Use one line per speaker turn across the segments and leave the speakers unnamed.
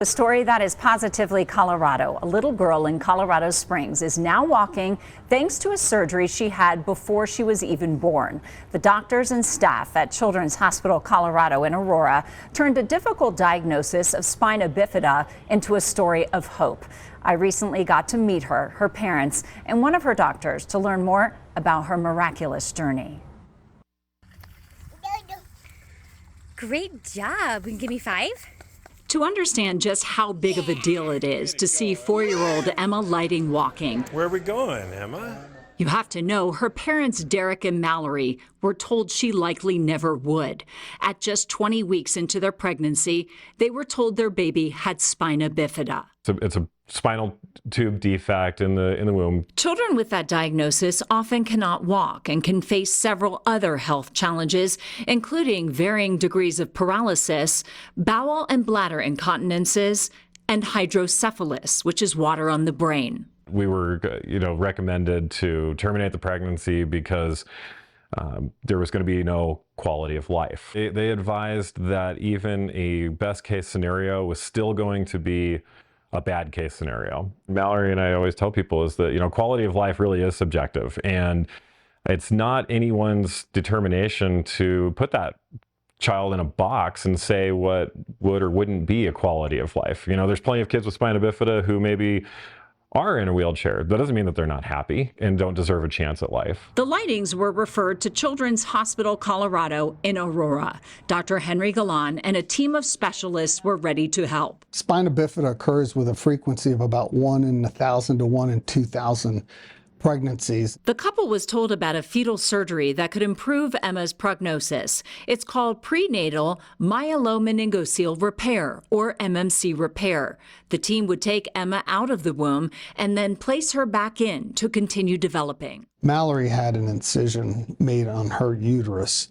A story that is positively Colorado. A little girl in Colorado Springs is now walking thanks to a surgery she had before she was even born. The doctors and staff at Children's Hospital Colorado in Aurora turned a difficult diagnosis of spina bifida into a story of hope. I recently got to meet her, her parents, and one of her doctors to learn more about her miraculous journey.
Great job. Give me 5.
To understand just how big of a deal it is to see 4-year-old Emma Lighting walking,
Where are we going, Emma?
you have to know her parents, Derek and Mallory, were told she likely never would. At just 20 weeks into their pregnancy, they were told their baby had spina bifida.
It's a spinal tube defect in the womb.
Children with that diagnosis often cannot walk and can face several other health challenges, including varying degrees of paralysis, bowel and bladder incontinences, and hydrocephalus, which is water on the brain.
We were, recommended to terminate the pregnancy because there was going to be no quality of life. They advised that even a best case scenario was still going to be a bad case scenario. Mallory and I always tell people is that, quality of life really is subjective, and it's not anyone's determination to put that child in a box and say what would or wouldn't be a quality of life. There's plenty of kids with spina bifida who maybe are in a wheelchair. That doesn't mean that they're not happy and don't deserve a chance at life.
The Lightings were referred to Children's Hospital Colorado in Aurora. Dr. Henry Galan and a team of specialists were ready to help.
Spina bifida occurs with a frequency of about 1 in 1,000 to 1 in 2,000 pregnancies.
The couple was told about a fetal surgery that could improve Emma's prognosis. It's called prenatal myelomeningocele repair, or MMC repair. The team would take Emma out of the womb and then place her back in to continue developing.
Mallory had an incision made on her uterus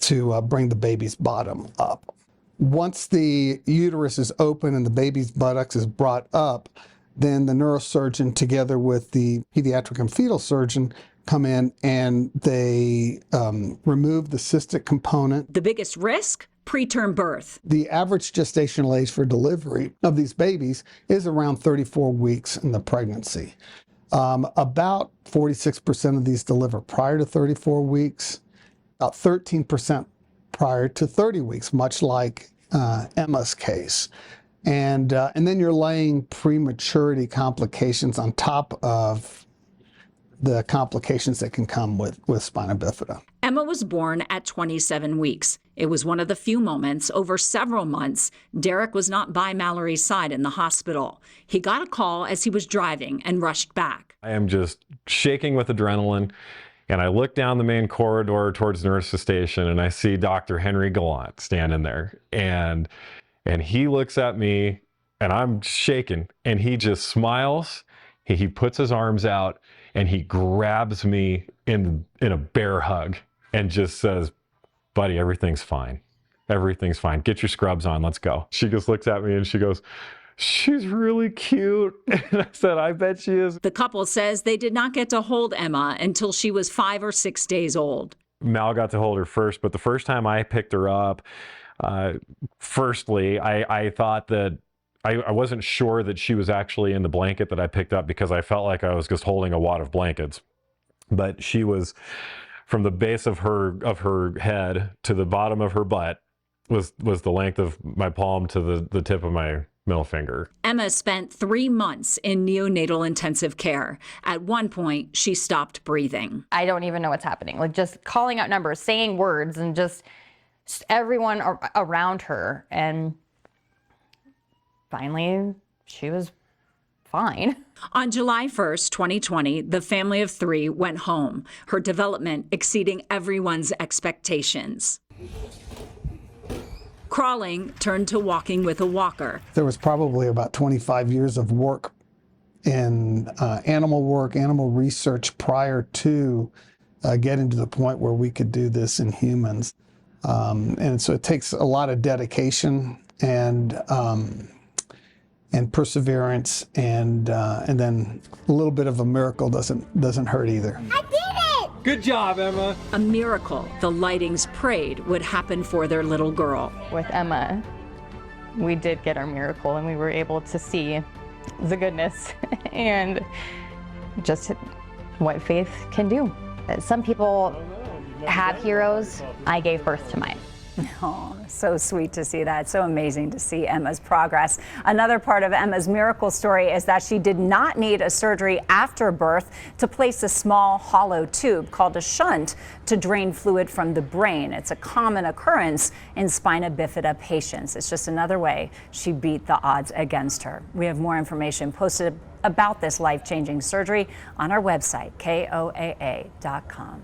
to bring the baby's bottom up. Once the uterus is open and the baby's buttocks is brought up, then the neurosurgeon together with the pediatric and fetal surgeon come in and they remove the cystic component.
The biggest risk? Preterm birth.
The average gestational age for delivery of these babies is around 34 weeks in the pregnancy. About 46% of these deliver prior to 34 weeks, about 13% prior to 30 weeks, much like Emma's case. And then you're laying prematurity complications on top of the complications that can come with spina bifida.
Emma was born at 27 weeks. It was one of the few moments over several months Derek was not by Mallory's side in the hospital. He got a call as he was driving and rushed back.
I am just shaking with adrenaline, and I look down the main corridor towards the nurse's station, and I see Dr. Henry Gallant standing there. And he looks at me, and I'm shaking, and he just smiles. He puts his arms out, and he grabs me in a bear hug and just says, "Buddy, everything's fine. Everything's fine. Get your scrubs on. Let's go." She just looks at me, and she goes, "She's really cute." And I said, "I bet she is."
The couple says they did not get to hold Emma until she was 5 or 6 days old.
Mal got to hold her first, but the first time I picked her up, firstly, I thought that I wasn't sure that she was actually in the blanket that I picked up because I felt like I was just holding a wad of blankets. But she was, from the base of her head to the bottom of her butt was the length of my palm to the tip of my middle finger.
Emma spent 3 months in neonatal intensive care. At one point, she stopped breathing.
I don't even know what's happening. Like just calling out numbers, saying words, and just everyone around her. And finally, she was fine.
On July 1st, 2020, the family of 3 went home, her development exceeding everyone's expectations. Crawling turned to walking with a walker.
There was probably about 25 years of work in animal research prior to getting to the point where we could do this in humans. And so it takes a lot of dedication and perseverance, and then a little bit of a miracle doesn't hurt either.
I did it!
Good job, Emma.
A miracle the Lightings prayed would happen for their little girl.
With Emma, we did get our miracle and we were able to see the goodness and just what faith can do. Some people have heroes. I gave birth to mine.
Oh, so sweet to see that. So amazing to see Emma's progress. Another part of Emma's miracle story is that she did not need a surgery after birth to place a small hollow tube called a shunt to drain fluid from the brain. It's a common occurrence in spina bifida patients. It's just another way she beat the odds against her. We have more information posted about this life-changing surgery on our website, KOAA.com.